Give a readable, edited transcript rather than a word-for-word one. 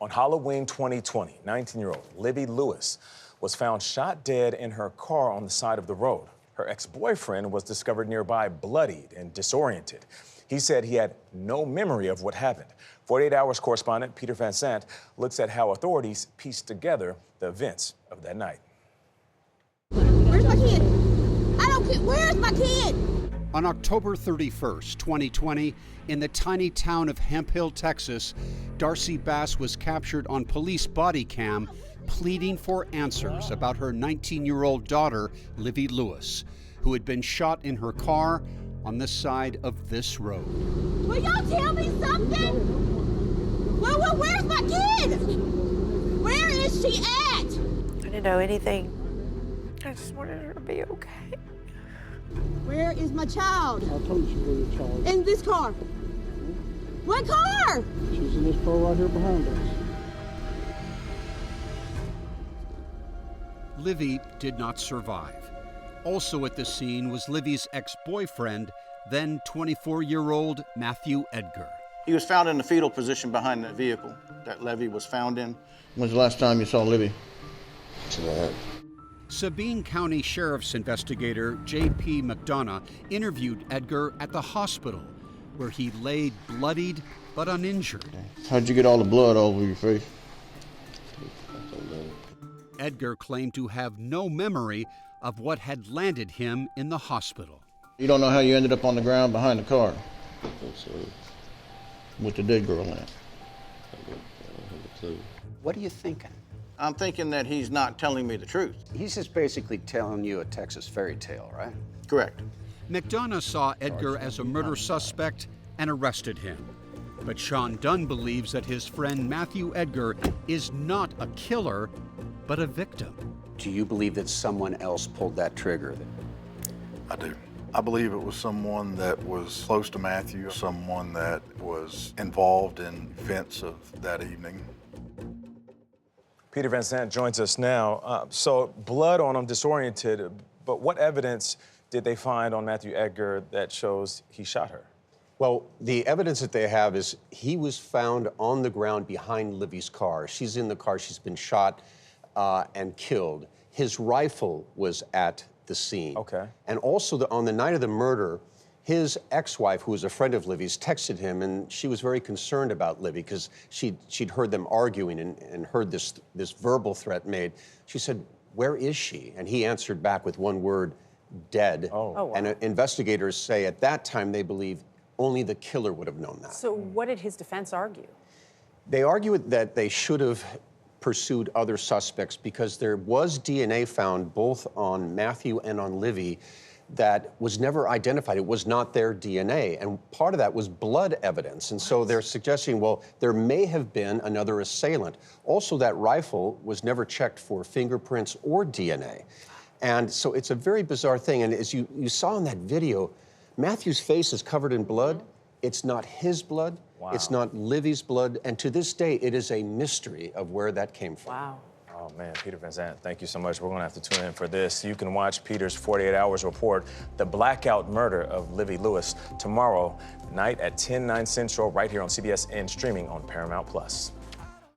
On Halloween 2020, 19-year-old Livye Lewis was found shot dead in her car on the side of the road. Her ex-boyfriend was discovered nearby bloodied and disoriented. He said he had no memory of what happened. 48 Hours correspondent Peter Van Sant looks at how authorities pieced together the events of that night. Where's my kid? I don't care. Where's my kid? On October 31st, 2020, in the tiny town of Hemp Hill, Texas, Darcy Bass was captured on police body cam pleading for answers about her 19-year-old daughter, Livye Lewis, who had been shot in her car on the side of this road. Will y'all tell me something? Well, where's my kid? Where is she at? I didn't know anything. I just wanted her to be okay. Where is my child? I told you where your child is. In this car. What car? She's in this car right here behind us. Livye did not survive. Also at the scene was Livye's ex-boyfriend, then 24-year-old Matthew Edgar. He was found in the fetal position behind the vehicle that Livye was found in. When's the last time you saw Livye? Tonight. Sabine County Sheriff's investigator J.P. McDonough interviewed Edgar at the hospital, where he laid bloodied but uninjured. How'd you get all the blood all over your face? Edgar claimed to have no memory of what had landed him in the hospital. You don't know how you ended up on the ground behind the car? With the dead girl in it. What are you thinking? I'm thinking that he's not telling me the truth. He's just basically telling you a Texas fairy tale, right? Correct. McDonough saw Edgar as a murder suspect and arrested him. But Sean Dunn believes that his friend Matthew Edgar is not a killer, but a victim. Do you believe that someone else pulled that trigger? I do. I believe it was someone that was close to Matthew, someone that was involved in events of that evening. Peter Van Sant joins us now. So blood on him, disoriented, but what evidence did they find on Matthew Edgar that shows he shot her? Well, the evidence that they have is he was found on the ground behind Livye's car. She's in the car, she's been shot and killed. His rifle was at the scene. Okay. And also on the night of the murder, his ex-wife, who was a friend of Livye's, texted him, and she was very concerned about Livye because she'd heard them arguing and heard this verbal threat made. She said, "Where is she?" And he answered back with one word, "Dead." Oh. Wow. And investigators say at that time they believe only the killer would have known that. So what did his defense argue? They argued that they should have pursued other suspects because there was DNA found both on Matthew and on Livye that was never identified. It was not their DNA. And part of that was blood evidence. And so they're suggesting, well, there may have been another assailant. Also, that rifle was never checked for fingerprints or DNA. And so it's a very bizarre thing. And as you saw in that video, Matthew's face is covered in blood. It's not his blood. Wow. It's not Livye's blood. And to this day, it is a mystery of where that came from. Wow. Oh, man, Peter Van Sant, thank you so much. We're going to have to tune in for this. You can watch Peter's 48 Hours report, The Blackout Murder of Livye Lewis, tomorrow night at 10, 9 Central, right here on CBS and streaming on Paramount+.